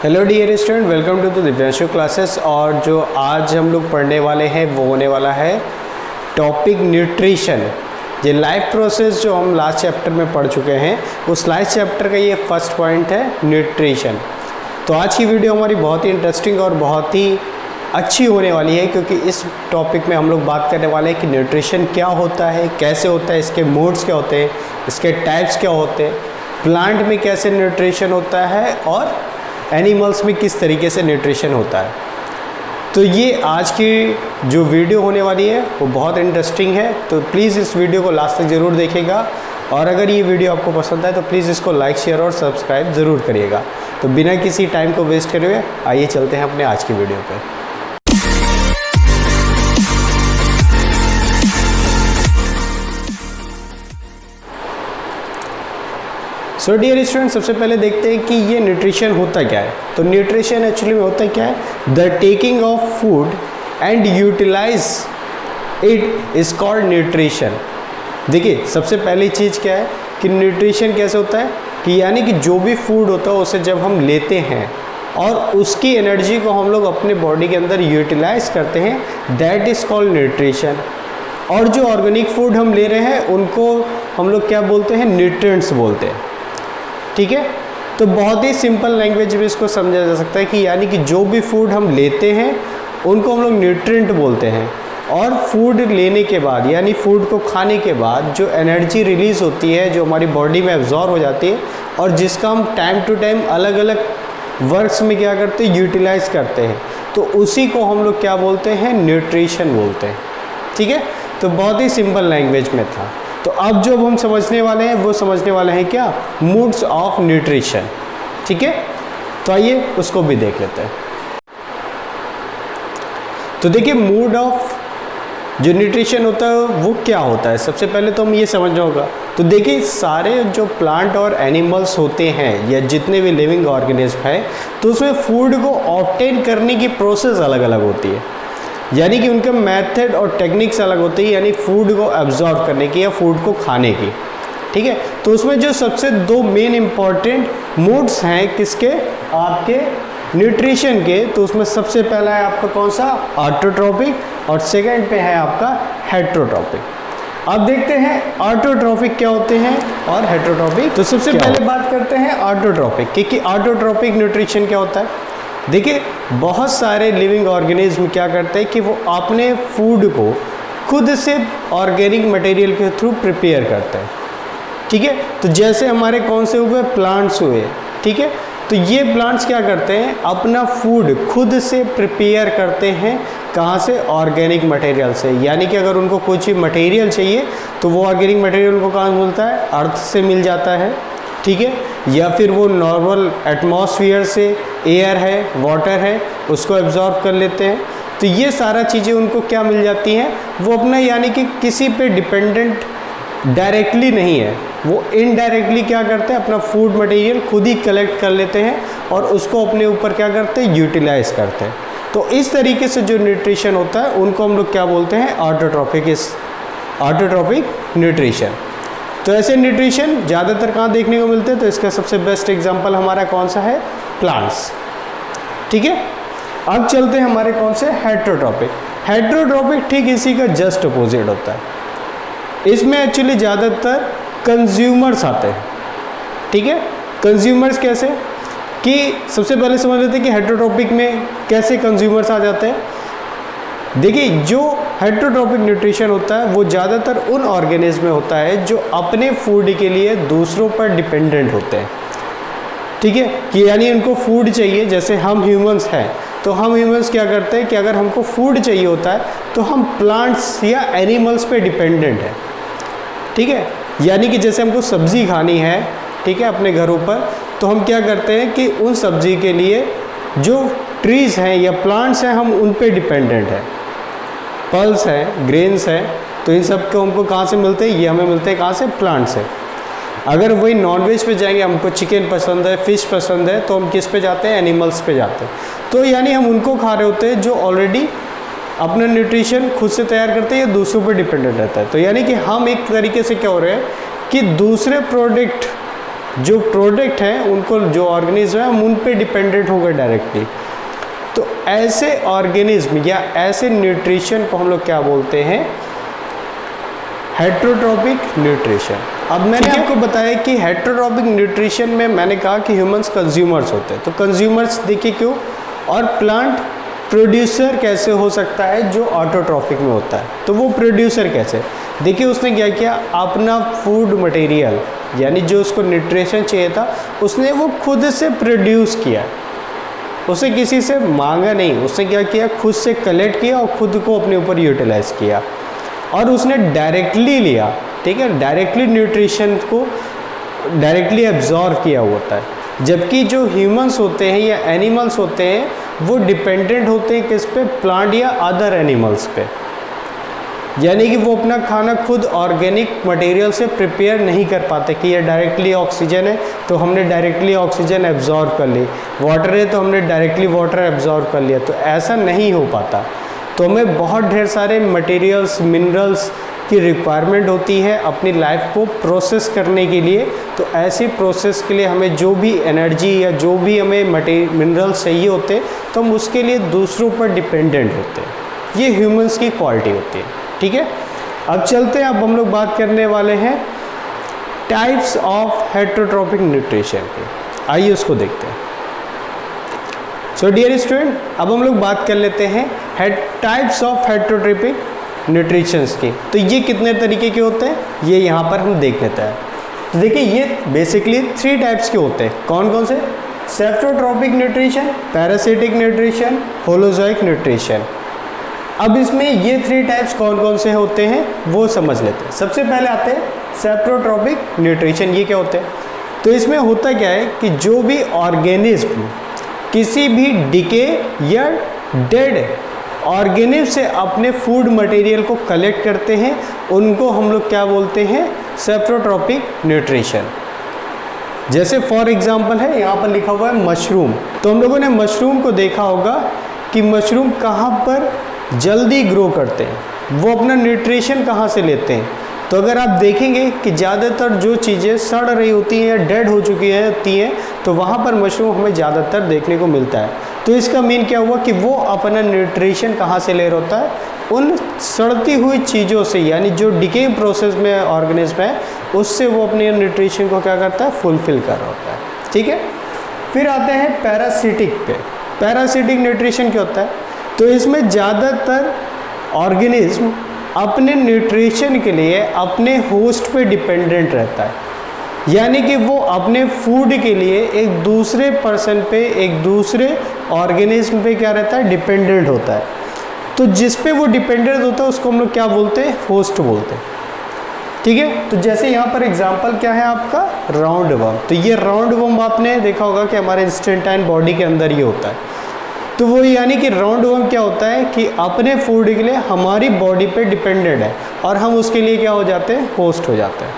Hello dear student, welcome to the Divyanshu classes. और जो आज हम लोग पढ़ने वाले हैं वो होने वाला है टॉपिक न्यूट्रिशन। ये लाइफ प्रोसेस जो हम लास्ट चैप्टर में पढ़ चुके हैं, उस लास्ट चैप्टर का ये फर्स्ट पॉइंट है न्यूट्रिशन। तो आज की वीडियो हमारी बहुत ही इंटरेस्टिंग और बहुत ही अच्छी होने वाली है, क्योंकि इस टॉपिक में हम लोग बात करने वाले हैं कि न्यूट्रिशन क्या होता है, कैसे होता है, इसके मोड्स क्या होते हैं, इसके टाइप्स क्या होते हैं, प्लांट में कैसे न्यूट्रिशन होता है और एनिमल्स में किस तरीके से न्यूट्रिशन होता है। तो ये आज की जो वीडियो होने वाली है वो बहुत इंटरेस्टिंग है, तो प्लीज़ इस वीडियो को लास्ट तक ज़रूर देखिएगा। और अगर ये वीडियो आपको पसंद आए तो प्लीज़ इसको लाइक, शेयर और सब्सक्राइब ज़रूर करिएगा। तो बिना किसी टाइम को वेस्ट करे हुए आइए चलते हैं अपने आज की वीडियो पर। सो डियर स्टूडेंट, सबसे पहले देखते हैं कि ये न्यूट्रिशन होता क्या है। तो न्यूट्रिशन एक्चुअली में होता क्या है, the taking of food and utilize it is called nutrition. देखिए, सबसे पहली चीज़ क्या है कि न्यूट्रिशन कैसे होता है कि यानी कि जो भी फूड होता है उसे जब हम लेते हैं और उसकी एनर्जी को हम लोग अपने बॉडी के अंदर यूटिलाइज करते हैं, दैट इज़ कॉल्ड न्यूट्रिशन। और जो ऑर्गेनिक फूड हम ले रहे हैं उनको हम लोग क्या बोलते हैं, न्यूट्रिएंट्स बोलते हैं। ठीक है, तो बहुत ही सिंपल लैंग्वेज में इसको समझा जा सकता है कि यानी कि जो भी फूड हम लेते हैं उनको हम लोग न्यूट्रिएंट बोलते हैं। और फूड लेने के बाद यानी फूड को खाने के बाद जो एनर्जी रिलीज़ होती है, जो हमारी बॉडी में एब्जॉर्ब हो जाती है और जिसका हम टाइम टू टाइम अलग अलग वर्क्स में क्या करते हैं, यूटिलाइज करते हैं, तो उसी को हम लोग क्या बोलते हैं, न्यूट्रिशन बोलते हैं। ठीक है, तो बहुत ही सिंपल लैंग्वेज में था। तो अब जो हम समझने वाले हैं वो समझने वाले हैं क्या, मोड्स ऑफ न्यूट्रिशन। ठीक है, तो आइए उसको भी देख लेते हैं। तो देखिए, मोड ऑफ जो न्यूट्रिशन होता है वो क्या होता है, सबसे पहले तो हम ये समझना होगा। तो देखिए, सारे जो प्लांट और एनिमल्स होते हैं या जितने भी लिविंग ऑर्गेनिज्म है, तो उसमें फूड को ऑब्टेन करने की प्रोसेस अलग अलग होती है, यानी कि उनके मेथड और टेक्निक्स अलग होती है, यानी फूड को एब्जॉर्ब करने की या फूड को खाने की। ठीक है, तो उसमें जो सबसे दो मेन इंपॉर्टेंट मोड्स हैं किसके, आपके न्यूट्रिशन के, तो उसमें सबसे पहला है आपका कौन सा, ऑटोट्रॉपिक, और सेकंड पे है आपका हेटेरोट्रॉपिक। अब देखते हैं ऑटोट्रॉपिक क्या होते हैं और हेटेरोट्रॉपिक। तो सबसे पहले बात करते हैं ऑटोट्रॉपिक की कि ऑटोट्रॉपिक न्यूट्रिशन क्या होता है। देखिए, बहुत सारे लिविंग ऑर्गेनिज्म क्या करते हैं कि वो अपने फूड को खुद से ऑर्गेनिक मटेरियल के थ्रू प्रिपेयर करते हैं। ठीक है, तो जैसे हमारे कौन से हुए, प्लांट्स हुए। ठीक है, तो ये प्लांट्स क्या करते हैं, अपना फूड खुद से प्रिपेयर करते हैं। कहाँ से, ऑर्गेनिक मटेरियल से। यानी कि अगर उनको कोई चीज़ मटेरियल चाहिए तो वो ऑर्गेनिक मटेरियल उनको कहाँ से मिलता है, अर्थ से मिल जाता है। ठीक है, या फिर वो नॉर्मल एटमॉस्फेयर से, एयर है, वाटर है, उसको एब्जॉर्ब कर लेते हैं। तो ये सारा चीज़ें उनको क्या मिल जाती हैं, वो अपना यानी कि किसी पे डिपेंडेंट डायरेक्टली नहीं है, वो इनडायरेक्टली क्या करते हैं, अपना फूड मटेरियल खुद ही कलेक्ट कर लेते हैं और उसको अपने ऊपर क्या करते हैं, यूटिलाइज करते हैं। तो इस तरीके से जो न्यूट्रिशन होता है उनको हम लोग क्या बोलते हैं, ऑटोट्रॉपिक न्यूट्रिशन। तो ऐसे न्यूट्रिशन ज़्यादातर कहाँ देखने को मिलते हैं, तो इसका सबसे बेस्ट एग्जांपल हमारा कौन सा है, प्लांट्स। ठीक है, अब चलते हैं हमारे कौन से, हेटेरोट्रॉपिक। हेटेरोट्रॉपिक ठीक इसी का जस्ट अपोजिट होता है। इसमें एक्चुअली ज़्यादातर कंज्यूमर्स आते हैं। ठीक है, कंज्यूमर्स कैसे कि सबसे पहले समझ लेते हैं कि हेटेरोट्रॉपिक में कैसे कंज्यूमर्स आ जाते हैं। देखिए, जो हेटेरोट्रॉपिक न्यूट्रिशन होता है वो ज़्यादातर उन ऑर्गेनिज्म में होता है जो अपने फूड के लिए दूसरों पर डिपेंडेंट होते हैं। ठीक है, कि यानी उनको फूड चाहिए, जैसे हम ह्यूमंस हैं, तो हम ह्यूमंस क्या करते हैं कि अगर हमको फूड चाहिए होता है तो हम प्लांट्स या एनिमल्स पे डिपेंडेंट हैं। ठीक है, यानी कि जैसे हमको सब्ज़ी खानी है, ठीक है, अपने घरों पर, तो हम क्या करते हैं कि उन सब्ज़ी के लिए जो ट्रीज़ हैं या प्लांट्स हैं हम उन पे डिपेंडेंट हैं। पल्स हैं, ग्रेन्स हैं, तो इन सब को हमको कहाँ से मिलते हैं, ये हमें मिलते हैं कहाँ से, प्लांट से। अगर वही नॉनवेज पे जाएंगे, हमको चिकन पसंद है, फिश पसंद है, तो हम किस पे जाते हैं, एनिमल्स पे जाते हैं। तो यानी हम उनको खा रहे होते हैं जो ऑलरेडी अपना न्यूट्रिशन खुद से तैयार करते हैं या दूसरों पर डिपेंडेंट रहता है। तो यानी कि हम एक तरीके से क्या हो रहे हैं कि दूसरे प्रोडक्ट जो प्रोडक्ट हैं उनको, जो ऑर्गेनिज्म है, हम उन पे डिपेंडेंट हो गए डायरेक्टली। तो ऐसे ऑर्गेनिज्म या ऐसे न्यूट्रिशन को हम लोग क्या बोलते हैं? Heterotrophic nutrition. अब मैंने आपको बताया कि हेट्रोट्रॉपिक न्यूट्रिशन में मैंने कहा कि ह्यूमंस कंज्यूमर्स होते हैं। तो कंज्यूमर्स देखिए क्यों, और प्लांट प्रोड्यूसर कैसे हो सकता है जो ऑटोट्रॉपिक में होता है? तो वो प्रोड्यूसर कैसे? देखिए उसने क्या किया, अपना फूड मटेरियल यानी जो उसको न्यूट्रिशन चाहिए था उसने वो खुद से प्रोड्यूस किया, उसे किसी से मांगा नहीं। उसने क्या किया, खुद से कलेक्ट किया और खुद को अपने ऊपर यूटिलाइज किया, और उसने डायरेक्टली लिया, ठीक है, डायरेक्टली न्यूट्रिशन को डायरेक्टली एब्जॉर्व किया होता है। जबकि जो ह्यूमंस होते हैं या एनिमल्स होते हैं वो डिपेंडेंट होते हैं किस पे? प्लांट या अदर एनिमल्स पे। यानी कि वो अपना खाना खुद ऑर्गेनिक मटेरियल से प्रिपेयर नहीं कर पाते कि ये डायरेक्टली ऑक्सीजन है तो हमने डायरेक्टली ऑक्सीजन एब्जॉर्व कर ली, वाटर है तो हमने डायरेक्टली वाटर एब्जॉर्व कर लिया। तो ऐसा नहीं हो पाता। तो हमें बहुत ढेर सारे मटेरियल्स, मिनरल्स की रिक्वायरमेंट होती है अपनी लाइफ को प्रोसेस करने के लिए। तो ऐसी प्रोसेस के लिए हमें जो भी एनर्जी या जो भी हमें मिनरल्स चाहिए होते हैं तो हम उसके लिए दूसरों पर डिपेंडेंट होते हैं। ये ह्यूमंस की क्वालिटी होती है, ठीक है। अब चलते हैं, अब हम लोग बात करने वाले हैं टाइप्स ऑफ हेट्रोट्रॉपिक न्यूट्रिशन की। आइए उसको देखते हैं। सो डियर स्टूडेंट, अब हम लोग बात कर लेते हैं टाइप्स ऑफ हेट्रोट्रॉपिक न्यूट्रिशंस की। तो ये कितने तरीके के होते हैं ये यहाँ पर हम देख लेते हैं। तो देखिए ये बेसिकली 3 टाइप्स के होते हैं। कौन कौन से? Saprotrophic nutrition, parasitic nutrition, holozoic nutrition. अब इसमें ये 3 टाइप्स कौन कौन से होते हैं वो समझ लेते हैं। सबसे पहले आते हैं सेप्टोट्रॉपिक न्यूट्रिशन। ये क्या होते हैं? तो इसमें होता क्या है कि जो भी ऑर्गेनिज्म किसी भी डिके या डेड ऑर्गेनिज्म से अपने फूड मटेरियल को कलेक्ट करते हैं उनको हम लोग क्या बोलते हैं? सेप्टोट्रॉपिक न्यूट्रिशन। जैसे फॉर एग्जांपल है, यहाँ पर लिखा हुआ है मशरूम। तो हम लोगों ने मशरूम को देखा होगा कि मशरूम कहाँ पर जल्दी ग्रो करते हैं, वो अपना न्यूट्रिशन कहाँ से लेते हैं। तो अगर आप देखेंगे कि ज़्यादातर जो चीज़ें सड़ रही होती हैं या डेड हो चुकी होती हैं तो वहाँ पर मशरूम हमें ज़्यादातर देखने को मिलता है। तो इसका मीन क्या हुआ कि वो अपना न्यूट्रिशन कहाँ से ले रहा होता है? उन सड़ती हुई चीज़ों से, यानी जो डिकेइंग प्रोसेस में ऑर्गेनिज्म है उससे वो अपने न्यूट्रिशन को क्या करता है? फुलफिल कर रहा होता है, ठीक है। फिर आते हैं पैरासिटिक पे। पैरासिटिक न्यूट्रिशन क्या होता है? तो इसमें ज़्यादातर ऑर्गेनिज्म अपने न्यूट्रिशन के लिए अपने होस्ट पे डिपेंडेंट रहता है, यानी कि वो अपने फूड के लिए एक दूसरे पर्सन पे, एक दूसरे ऑर्गेनिज्म पे क्या रहता है? डिपेंडेंट होता है। तो जिस पे वो डिपेंडेंट होता है उसको हम लोग क्या बोलते हैं? होस्ट बोलते हैं, ठीक है। तो जैसे यहाँ पर एग्जांपल क्या है आपका? Round worm. तो ये राउंड वर्म आपने देखा होगा कि हमारे इंस्टेंटाइन बॉडी के अंदर ये होता है। तो वो यानी कि राउंड वर्म क्या होता है कि अपने फूड के लिए हमारी बॉडी पे डिपेंडेंट है और हम उसके लिए क्या हो जाते हैं? होस्ट हो जाते हैं,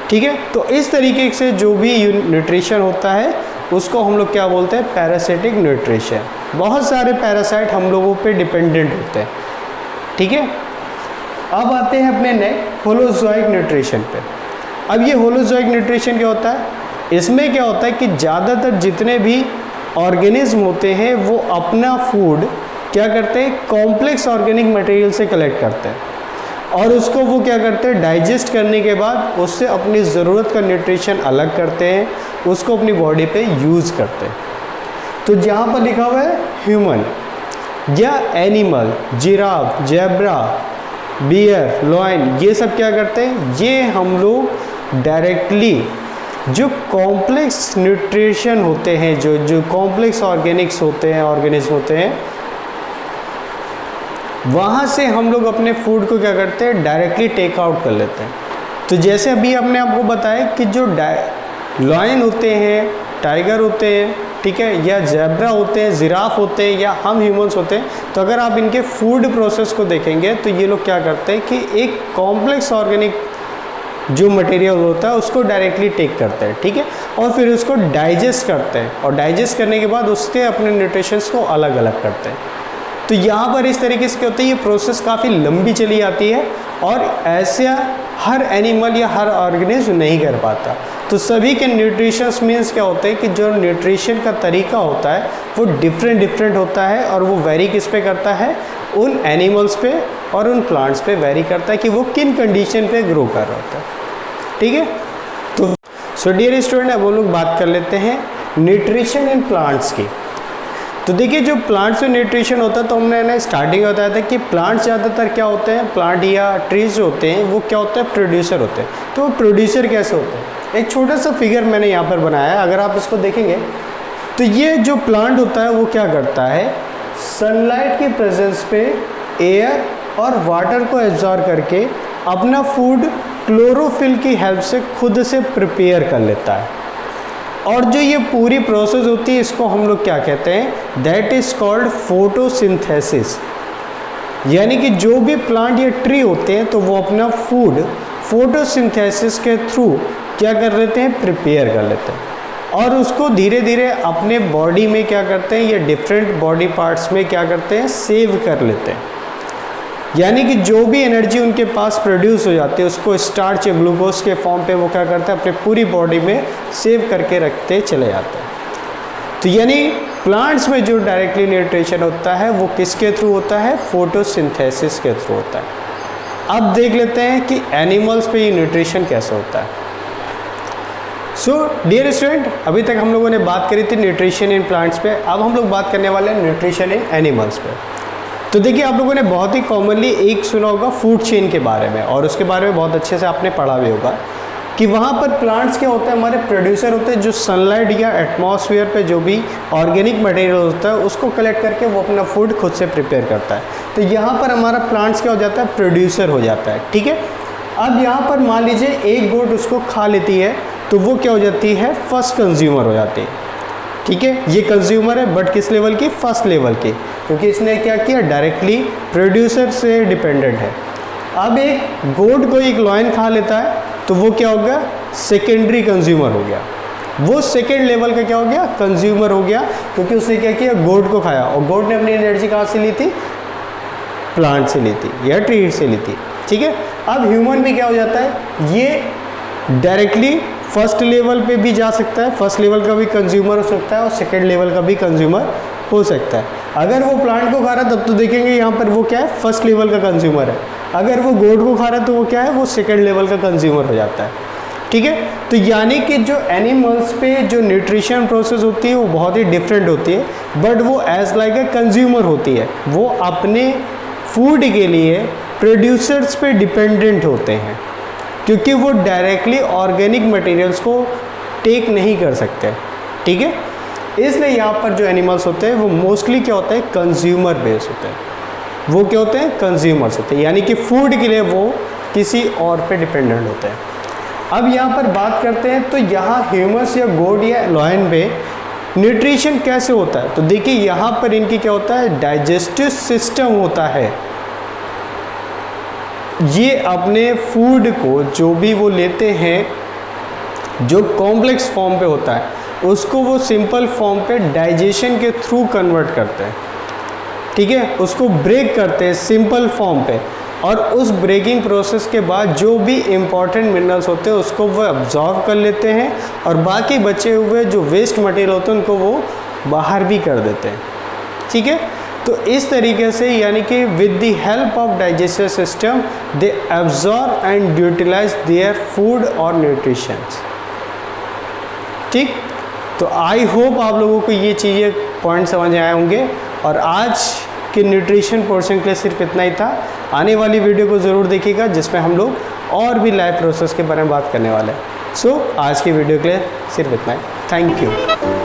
ठीक है। तो इस तरीके से जो भी न्यूट्रिशन होता है उसको हम लोग क्या बोलते हैं? Parasitic nutrition. बहुत सारे पैरासाइट हम लोगों पे डिपेंडेंट होते हैं, ठीक है। अब आते हैं अपने नेक्स्ट होलोजोइक न्यूट्रिशन पे। अब ये होलोजोइक न्यूट्रिशन क्या होता है? इसमें क्या होता है कि ज़्यादातर जितने भी ऑर्गेनिज्म होते हैं वो अपना फूड क्या करते हैं? कॉम्प्लेक्स ऑर्गेनिक मटेरियल से कलेक्ट करते हैं और उसको वो क्या करते हैं? डाइजेस्ट करने के बाद उससे अपनी ज़रूरत का न्यूट्रिशन अलग करते हैं, उसको अपनी बॉडी पे यूज़ करते हैं। तो जहाँ पर लिखा हुआ है ह्यूमन या animal, giraffe, zebra, bear, lion, ये सब क्या करते हैं? ये हम लोग डायरेक्टली जो कॉम्प्लेक्स न्यूट्रिशन होते हैं, जो कॉम्प्लेक्स ऑर्गेनिक्स होते हैं, ऑर्गेनिज्म होते हैं, वहाँ से हम लोग अपने फूड को क्या करते हैं? डायरेक्टली टेक आउट कर लेते हैं। तो जैसे अभी हमने आपको बताया कि जो लॉयन होते हैं, टाइगर होते हैं, ठीक है, या जेब्रा होते हैं, जिराफ होते हैं, या हम ह्यूमंस होते हैं, तो अगर आप इनके फूड प्रोसेस को देखेंगे तो ये लोग क्या करते हैं कि एक कॉम्प्लेक्स ऑर्गेनिक जो मटेरियल होता है उसको डायरेक्टली टेक करते हैं, ठीक है, और फिर उसको डाइजेस्ट करते हैं और डाइजेस्ट करने के बाद उसके अपने न्यूट्रिशंस को अलग अलग करते हैं। तो यहाँ पर इस तरीके से क्या होता है? ये प्रोसेस काफ़ी लंबी चली आती है और ऐसा हर एनिमल या हर ऑर्गेनिज्म नहीं कर पाता। तो सभी के न्यूट्रिशंस मीन्स क्या होते हैं कि जो न्यूट्रिशन का तरीका होता है वो डिफरेंट होता है, और वो वेरी किस पे करता है, उन एनिमल्स पे और उन प्लांट्स पे वेरी करता है कि वो किन कंडीशन पे ग्रो कर रहा होता है। ठीक है, तो सो डियर स्टूडेंट, अब वो लोग बात कर लेते हैं न्यूट्रिशन इन प्लांट्स की। तो देखिए जो प्लांट्स में न्यूट्रिशन होता है, तो हमने स्टार्टिंग में बताया था कि प्लांट्स ज़्यादातर क्या होते हैं, प्लांट या ट्रीज होते हैं वो क्या होते हैं, प्रोड्यूसर होते हैं। तो वो प्रोड्यूसर कैसे होते हैं, एक छोटा सा फिगर मैंने यहाँ पर बनाया है, अगर आप इसको देखेंगे तो ये जो प्लांट होता है वो क्या करता है, सनलाइट की प्रेजेंस पे एयर और वाटर को एब्जॉर्ब करके अपना फूड क्लोरोफिल की हेल्प से खुद से प्रिपेयर कर लेता है। और जो ये पूरी प्रोसेस होती है इसको हम लोग क्या कहते हैं, दैट इज कॉल्ड फोटोसिंथेसिस। यानी कि जो भी प्लांट या ट्री होते हैं तो वो अपना फूड फोटोसिंथेसिस के थ्रू क्या कर लेते हैं, प्रिपेयर कर लेते हैं, और उसको धीरे धीरे अपने बॉडी में क्या करते हैं, या डिफरेंट बॉडी पार्ट्स में क्या करते हैं, सेव कर लेते हैं। यानी कि जो भी एनर्जी उनके पास प्रोड्यूस हो जाती है उसको स्टार्च या ग्लूकोज के फॉर्म पे वो क्या करते हैं, अपने पूरी बॉडी में सेव करके रखते चले जाते हैं। तो यानी प्लांट्स में जो डायरेक्टली न्यूट्रिशन होता है वो किसके थ्रू होता है, फोटोसिंथेसिस के थ्रू होता है। अब देख लेते हैं कि एनिमल्स पे ये न्यूट्रिशन कैसे होता है। सो डियर स्टूडेंट, अभी तक हम लोगों ने बात करी थी न्यूट्रिशन इन प्लांट्स पे, अब हम लोग बात करने वाले हैं न्यूट्रिशन इन एनिमल्स पे। तो देखिए आप लोगों ने बहुत ही कॉमनली एक सुना होगा फूड चेन के बारे में, और उसके बारे में बहुत अच्छे से आपने पढ़ा भी होगा कि वहाँ पर प्लांट्स क्या होते हैं, हमारे प्रोड्यूसर होते हैं जो सनलाइट या एटमॉस्फेयर पे जो भी ऑर्गेनिक मटेरियल होता है उसको कलेक्ट करके वो अपना फूड खुद से प्रिपेयर करता है। तो यहाँ पर हमारा प्लांट्स क्या हो जाता है, प्रोड्यूसर हो जाता है। ठीक है, अब यहाँ पर मान लीजिए एक गोट उसको खा लेती है तो वो क्या हो जाती है, फर्स्ट कंज्यूमर हो जाती है। ठीक है, ये कंज्यूमर है बट किस लेवल की, फर्स्ट लेवल की, क्योंकि इसने क्या किया, डायरेक्टली प्रोड्यूसर से डिपेंडेंट है। अब एक गोट को एक लॉयन खा लेता है तो वो क्या हो गया, सेकेंडरी कंज्यूमर हो गया, वो सेकेंड लेवल का क्या हो गया, कंज्यूमर हो गया, क्योंकि उसने क्या किया, गोट को खाया, और गोट ने अपनी एनर्जी कहाँ से ली थी, प्लांट से ली थी या ट्री से ली थी। ठीक है, अब ह्यूमन भी क्या हो जाता है, ये डायरेक्टली फर्स्ट लेवल पे भी जा सकता है, फर्स्ट लेवल का भी कंज्यूमर हो सकता है और सेकेंड लेवल का भी कंज्यूमर हो सकता है। अगर वो प्लांट को खा रहा है तब तो देखेंगे यहाँ पर वो क्या है, फर्स्ट लेवल का कंज्यूमर है। अगर वो गोट को खा रहा है तो वो क्या है, वो सेकेंड लेवल का कंज्यूमर हो जाता है। ठीक है, तो यानी कि जो एनिमल्स पे जो न्यूट्रिशन प्रोसेस होती है वो बहुत ही डिफरेंट होती है, बट वो एज लाइक ए कंज्यूमर होती है, वो अपने फूड के लिए प्रोड्यूसर्स पे डिपेंडेंट होते हैं, क्योंकि वो डायरेक्टली ऑर्गेनिक मटेरियल्स को टेक नहीं कर सकते। ठीक है, इसलिए यहाँ पर जो एनिमल्स होते हैं वो मोस्टली क्या होते हैं, कंज्यूमर बेस्ड होते हैं, वो क्या होते हैं, कंज्यूमर्स होते हैं, यानी कि फूड के लिए वो किसी और पे डिपेंडेंट होते हैं। अब यहाँ पर बात करते हैं तो यहाँ ह्यूमंस या गोट या लॉयन पे न्यूट्रिशन कैसे होता है। तो देखिए यहाँ पर इनकी क्या होता है, डाइजेस्टिव सिस्टम होता है, ये अपने फूड को जो भी वो लेते हैं जो कॉम्प्लेक्स फॉर्म पे होता है उसको वो सिंपल फॉर्म पे डाइजेशन के थ्रू कन्वर्ट करते हैं। ठीक है, उसको ब्रेक करते हैं सिंपल फॉर्म पे, और उस ब्रेकिंग प्रोसेस के बाद जो भी इम्पॉर्टेंट मिनरल्स होते हैं उसको वो अब्जॉर्व कर लेते हैं, और बाकी बचे हुए जो वेस्ट मटेरियल होते हैं उनको वो बाहर भी कर देते हैं। ठीक है, तो इस तरीके से यानी कि with the help of digestive system they absorb and utilize their food और न्यूट्रिशंस। ठीक, तो आई होप आप लोगों को ये चीज़ें पॉइंट समझ आए होंगे, और आज के न्यूट्रिशन पोर्शन के लिए सिर्फ इतना ही था। आने वाली वीडियो को ज़रूर देखिएगा जिसमें हम लोग और भी लाइफ प्रोसेस के बारे में बात करने वाले हैं। सो आज की वीडियो के लिए सिर्फ इतना ही। Thank you.